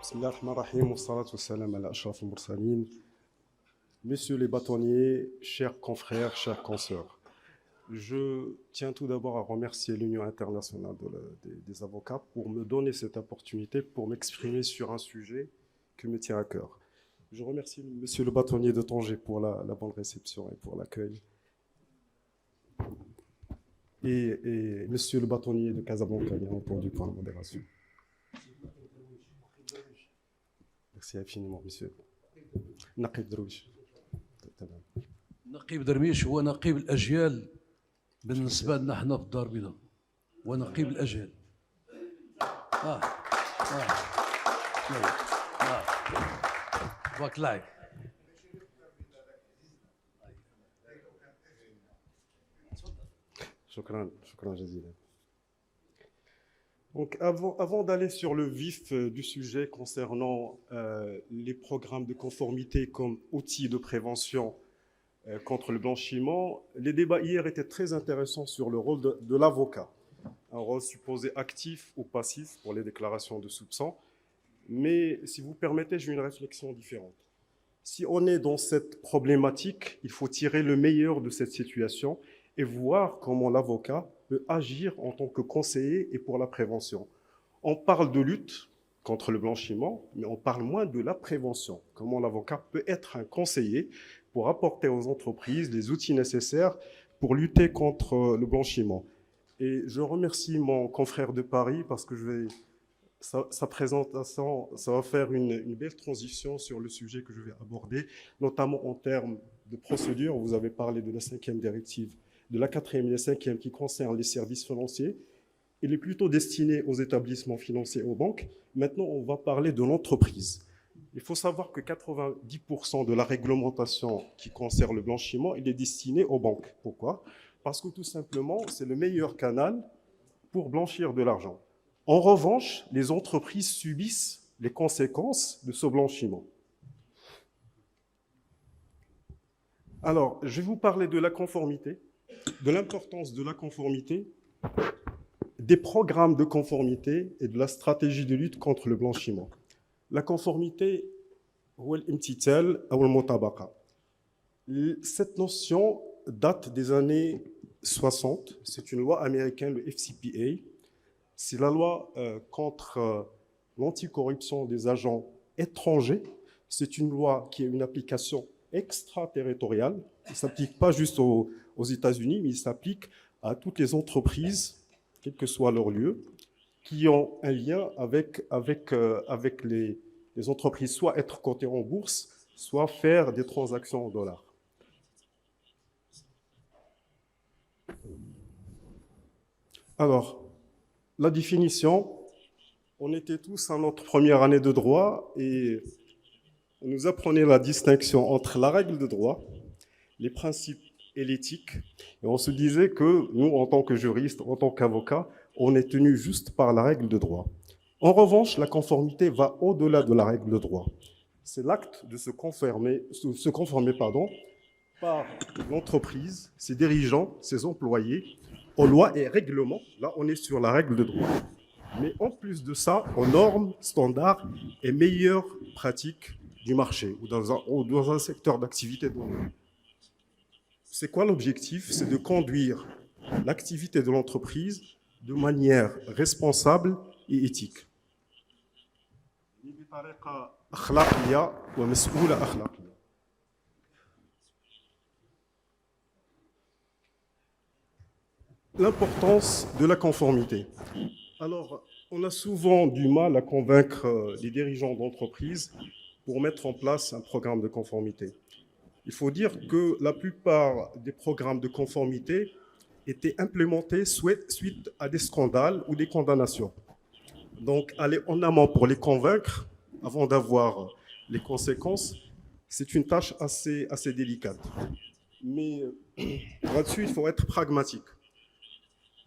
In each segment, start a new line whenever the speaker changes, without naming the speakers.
Bismillah ar-Rahman ar-Rahim, wa salatu wa salam ala ashraf al-mursalin. Messieurs les bâtonniers, chers confrères, chers consoeurs, je tiens tout d'abord à remercier l'Union internationale des avocats pour me donner cette opportunité pour m'exprimer sur un sujet qui me tient à cœur. Je remercie Monsieur le bâtonnier de Tanger pour la bonne réception et pour l'accueil. Et Monsieur le bâtonnier de Casablanca, bien entendu, pour la modération. Merci infiniment, monsieur. نقيب درويش. تمام.
نقيب درويش هو نقيب الأجيال بالنسبة لنا احنا في الدار البيضاء، ونقيب الأجيال. بارك الله.
شكرا جزيلا. Donc, avant d'aller sur le vif du sujet concernant les programmes de conformité comme outils de prévention contre le blanchiment, les débats hier étaient très intéressants sur le rôle de l'avocat, un rôle supposé actif ou passif pour les déclarations de soupçons. Mais si vous permettez, j'ai une réflexion différente. Si on est dans cette problématique, il faut tirer le meilleur de cette situation et voir comment l'avocat peut agir en tant que conseiller et pour la prévention. On parle de lutte contre le blanchiment, mais on parle moins de la prévention. Comment l'avocat peut être un conseiller pour apporter aux entreprises les outils nécessaires pour lutter contre le blanchiment. Et je remercie mon confrère de Paris parce que sa présentation, ça va faire une belle transition sur le sujet que je vais aborder, notamment en termes de procédure. Vous avez parlé de la 5e directive, de la 4e et la 5e qui concernent les services financiers. Il est plutôt destiné aux établissements financiers et aux banques. Maintenant, on va parler de l'entreprise. Il faut savoir que 90% de la réglementation qui concerne le blanchiment, il est destiné aux banques. Pourquoi? Parce que tout simplement, c'est le meilleur canal pour blanchir de l'argent. En revanche, les entreprises subissent les conséquences de ce blanchiment. Alors, je vais vous parler de la conformité, de l'importance de la conformité, des programmes de conformité et de la stratégie de lutte contre le blanchiment. La conformité, cette notion date des années 60. C'est une loi américaine, le FCPA. C'est la loi contre l'anticorruption des agents étrangers. C'est une loi qui a une application extraterritoriale. Il ne s'applique pas juste aux États-Unis, mais il s'applique à toutes les entreprises, quel que soit leur lieu, qui ont un lien avec les entreprises, soit être cotées en bourse, soit faire des transactions en dollars. Alors, la définition, on était tous à notre première année de droit et on nous apprenait la distinction entre la règle de droit, les principes et l'éthique. Et on se disait que nous, en tant que juristes, en tant qu'avocats, on est tenu juste par la règle de droit. En revanche, la conformité va au-delà de la règle de droit. C'est l'acte de se conformer par l'entreprise, ses dirigeants, ses employés, aux lois et règlements. Là, on est sur la règle de droit. Mais en plus de ça, aux normes, standards et meilleures pratiques du marché ou dans un secteur d'activité donné. C'est quoi l'objectif? C'est de conduire l'activité de l'entreprise de manière responsable et éthique. L'importance de la conformité. Alors, on a souvent du mal à convaincre les dirigeants d'entreprise pour mettre en place un programme de conformité. Il faut dire que la plupart des programmes de conformité étaient implémentés suite à des scandales ou des condamnations. Donc, aller en amont pour les convaincre, avant d'avoir les conséquences, c'est une tâche assez délicate. Mais là-dessus, il faut être pragmatique.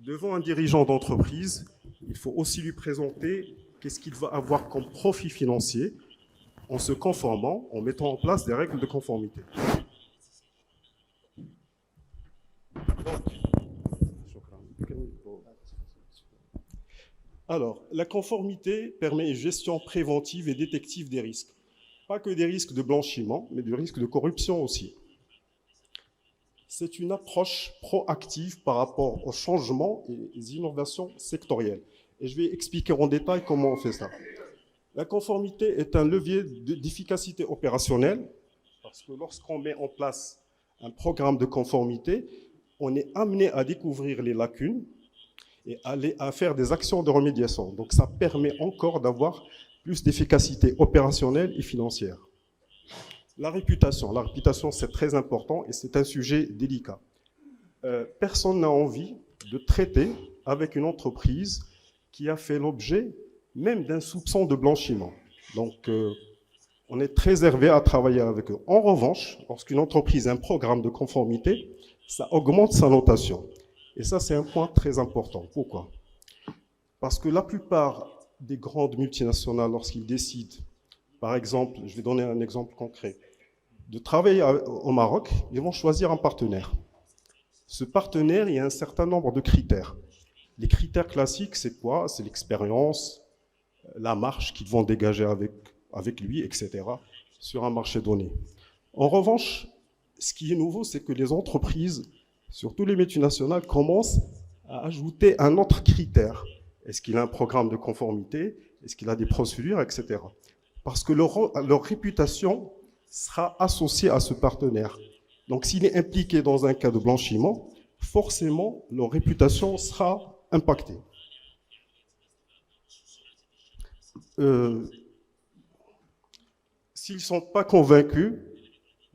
Devant un dirigeant d'entreprise, il faut aussi lui présenter qu'est-ce qu'il va avoir comme profit financier en se conformant, en mettant en place des règles de conformité. Alors, la conformité permet une gestion préventive et détective des risques. Pas que des risques de blanchiment, mais des risques de corruption aussi. C'est une approche proactive par rapport aux changements et aux innovations sectorielles. Et je vais expliquer en détail comment on fait ça. La conformité est un levier d'efficacité opérationnelle, parce que lorsqu'on met en place un programme de conformité, on est amené à découvrir les lacunes et à faire des actions de remédiation. Donc ça permet encore d'avoir plus d'efficacité opérationnelle et financière. La réputation, c'est très important et c'est un sujet délicat. Personne n'a envie de traiter avec une entreprise qui a fait l'objet même d'un soupçon de blanchiment. Donc, on est très réservé à travailler avec eux. En revanche, lorsqu'une entreprise a un programme de conformité, ça augmente sa notation. Et ça, c'est un point très important. Pourquoi? Parce que la plupart des grandes multinationales, lorsqu'ils décident, par exemple, je vais donner un exemple concret, de travailler au Maroc, ils vont choisir un partenaire. Ce partenaire, il y a un certain nombre de critères. Les critères classiques, c'est quoi? C'est l'expérience, la marge qu'ils vont dégager avec lui, etc., sur un marché donné. En revanche, ce qui est nouveau, c'est que les entreprises, surtout les multinationales, commencent à ajouter un autre critère. Est-ce qu'il a un programme de conformité? Est-ce qu'il a des procédures, etc. Parce que leur réputation sera associée à ce partenaire. Donc, s'il est impliqué dans un cas de blanchiment, forcément, leur réputation sera impactée. S'ils ne sont pas convaincus,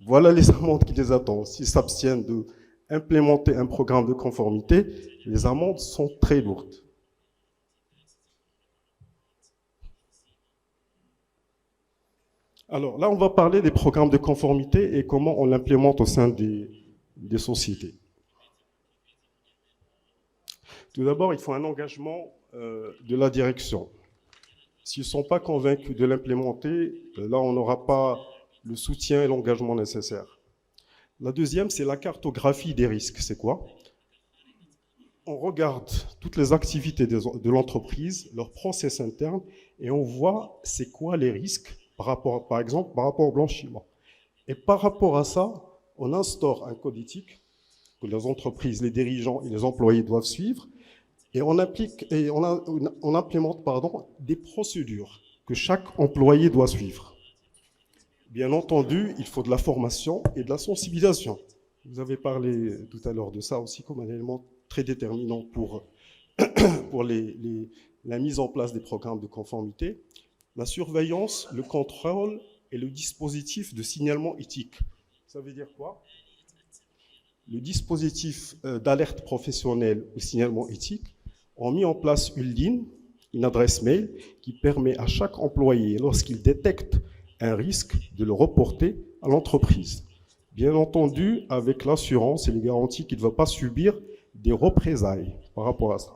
voilà les amendes qui les attendent. S'ils s'abstiennent d'implémenter un programme de conformité, les amendes sont très lourdes. Alors là, on va parler des programmes de conformité et comment on l'implémente au sein des sociétés. Tout d'abord, il faut un engagement de la direction. S'ils ne sont pas convaincus de l'implémenter, là, on n'aura pas le soutien et l'engagement nécessaires. La deuxième, c'est la cartographie des risques. C'est quoi? On regarde toutes les activités de l'entreprise, leur process interne, et on voit c'est quoi les risques, par exemple, par rapport au blanchiment. Et par rapport à ça, on instaure un code éthique que les entreprises, les dirigeants et les employés doivent suivre, et on implémente des procédures que chaque employé doit suivre. Bien entendu, il faut de la formation et de la sensibilisation. Vous avez parlé tout à l'heure de ça aussi comme un élément très déterminant pour la mise en place des programmes de conformité. La surveillance, le contrôle et le dispositif de signalement éthique. Ça veut dire quoi? Le dispositif d'alerte professionnelle ou signalement éthique ont mis en place une ligne, une adresse mail qui permet à chaque employé, lorsqu'il détecte un risque, de le reporter à l'entreprise. Bien entendu, avec l'assurance et les garanties qu'il ne va pas subir des représailles par rapport à ça.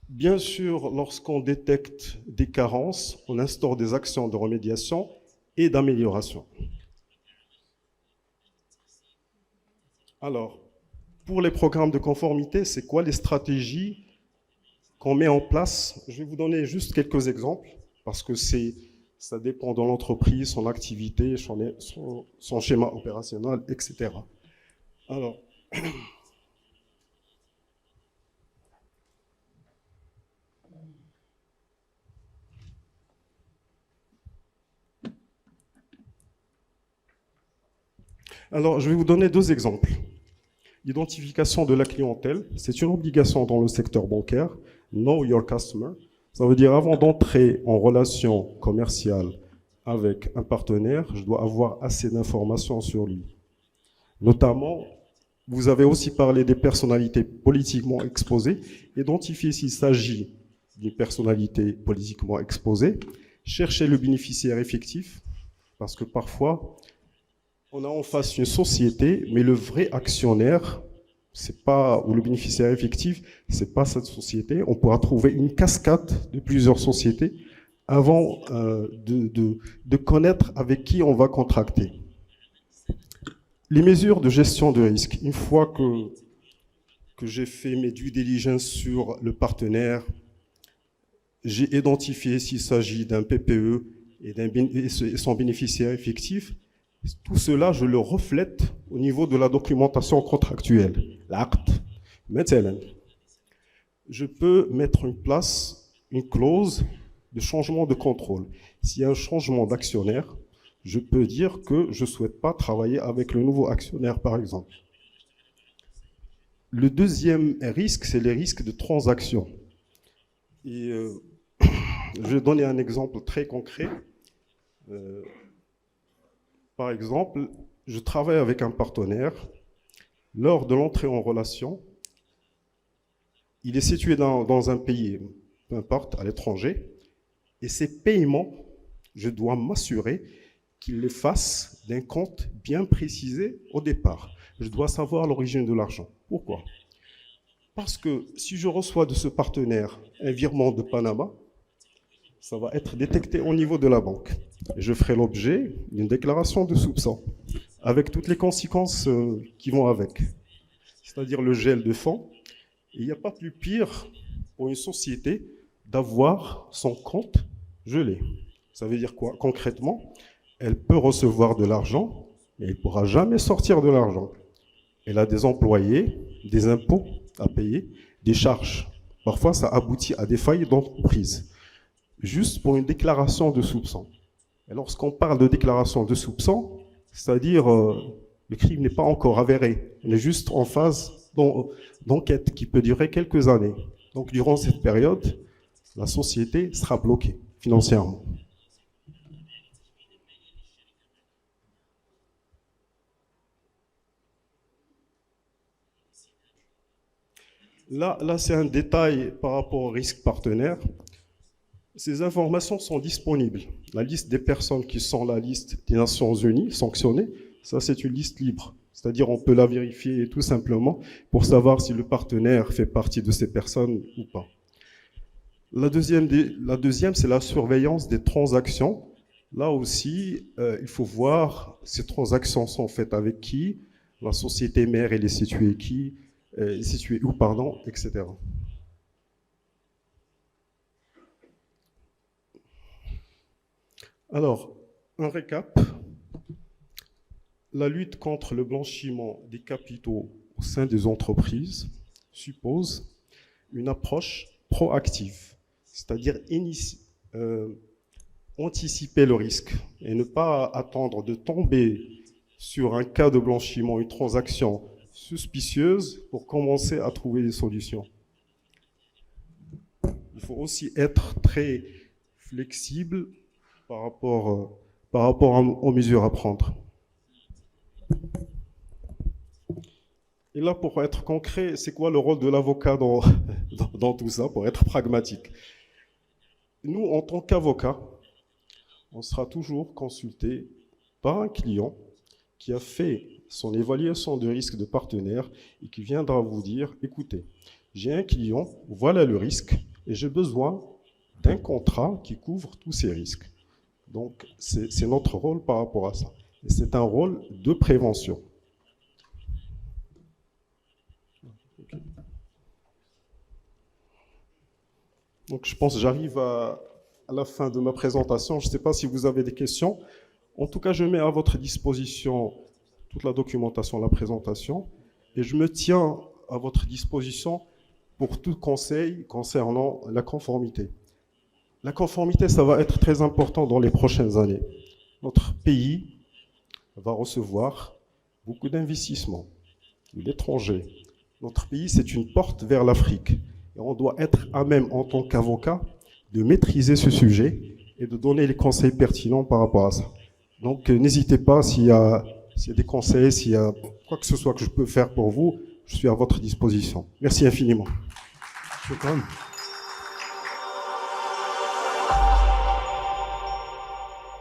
Bien sûr, lorsqu'on détecte des carences, on instaure des actions de remédiation et d'amélioration. Alors, pour les programmes de conformité, c'est quoi les stratégies qu'on met en place? Je vais vous donner juste quelques exemples, parce que ça dépend de l'entreprise, son activité, son schéma opérationnel, etc. Alors, je vais vous donner deux exemples. L'identification de la clientèle, c'est une obligation dans le secteur bancaire. Know your customer. Ça veut dire, avant d'entrer en relation commerciale avec un partenaire, je dois avoir assez d'informations sur lui. Notamment, vous avez aussi parlé des personnalités politiquement exposées. Identifier s'il s'agit d'une personnalité politiquement exposée. Chercher le bénéficiaire effectif, parce que parfois, on a en face une société, mais le vrai actionnaire, ou le bénéficiaire effectif, c'est pas cette société. On pourra trouver une cascade de plusieurs sociétés avant de connaître avec qui on va contracter. Les mesures de gestion de risque. Une fois que que j'ai fait mes due diligence sur le partenaire, j'ai identifié s'il s'agit d'un PPE et son bénéficiaire effectif. Tout cela, je le reflète au niveau de la documentation contractuelle, l'acte. Maintenant, je peux mettre en place une clause de changement de contrôle. S'il y a un changement d'actionnaire, je peux dire que je ne souhaite pas travailler avec le nouveau actionnaire, par exemple. Le deuxième risque, c'est les risques de transaction. Et je vais donner un exemple très concret. Par exemple, je travaille avec un partenaire. Lors de l'entrée en relation, il est situé dans un pays, peu importe, à l'étranger, et ces paiements, je dois m'assurer qu'il les fasse d'un compte bien précisé au départ. Je dois savoir l'origine de l'argent. Pourquoi? Parce que si je reçois de ce partenaire un virement de Panama, ça va être détecté au niveau de la banque. Et je ferai l'objet d'une déclaration de soupçon, avec toutes les conséquences qui vont avec, c'est-à-dire le gel de fonds. Il n'y a pas plus pire pour une société d'avoir son compte gelé. Ça veut dire quoi? Concrètement, elle peut recevoir de l'argent, mais elle ne pourra jamais sortir de l'argent. Elle a des employés, des impôts à payer, des charges. Parfois, ça aboutit à des faillites d'entreprise, juste pour une déclaration de soupçon. Et lorsqu'on parle de déclaration de soupçon, c'est-à-dire le crime n'est pas encore avéré. On est juste en phase d'enquête qui peut durer quelques années. Donc, durant cette période, la société sera bloquée financièrement. Là c'est un détail par rapport au risque partenaire. Ces informations sont disponibles. La liste des personnes qui sont la liste des Nations Unies sanctionnées, ça c'est une liste libre. C'est-à-dire on peut la vérifier tout simplement pour savoir si le partenaire fait partie de ces personnes ou pas. La deuxième, c'est la surveillance des transactions. Là aussi, il faut voir ces transactions sont faites avec qui, la société mère elle est située qui, située où, pardon, etc. Alors, un récap. La lutte contre le blanchiment des capitaux au sein des entreprises suppose une approche proactive, c'est-à-dire anticiper le risque et ne pas attendre de tomber sur un cas de blanchiment, une transaction suspicieuse pour commencer à trouver des solutions. Il faut aussi être très flexible par rapport aux mesures à prendre. Et là, pour être concret, c'est quoi le rôle de l'avocat dans tout ça, pour être pragmatique? Nous, en tant qu'avocat, on sera toujours consulté par un client qui a fait son évaluation de risque de partenaire et qui viendra vous dire, écoutez, j'ai un client, voilà le risque, et j'ai besoin d'un contrat qui couvre tous ces risques. Donc, c'est notre rôle par rapport à ça. Et c'est un rôle de prévention. Donc, je pense que j'arrive à la fin de ma présentation. Je ne sais pas si vous avez des questions. En tout cas, je mets à votre disposition toute la documentation, la présentation, et je me tiens à votre disposition pour tout conseil concernant la conformité. La conformité, ça va être très important dans les prochaines années. Notre pays va recevoir beaucoup d'investissements de l'étranger. Notre pays, c'est une porte vers l'Afrique. Et on doit être à même, en tant qu'avocat, de maîtriser ce sujet et de donner les conseils pertinents par rapport à ça. Donc, n'hésitez pas s'il y a des conseils, s'il y a quoi que ce soit que je peux faire pour vous, je suis à votre disposition. Merci infiniment.
شكرا.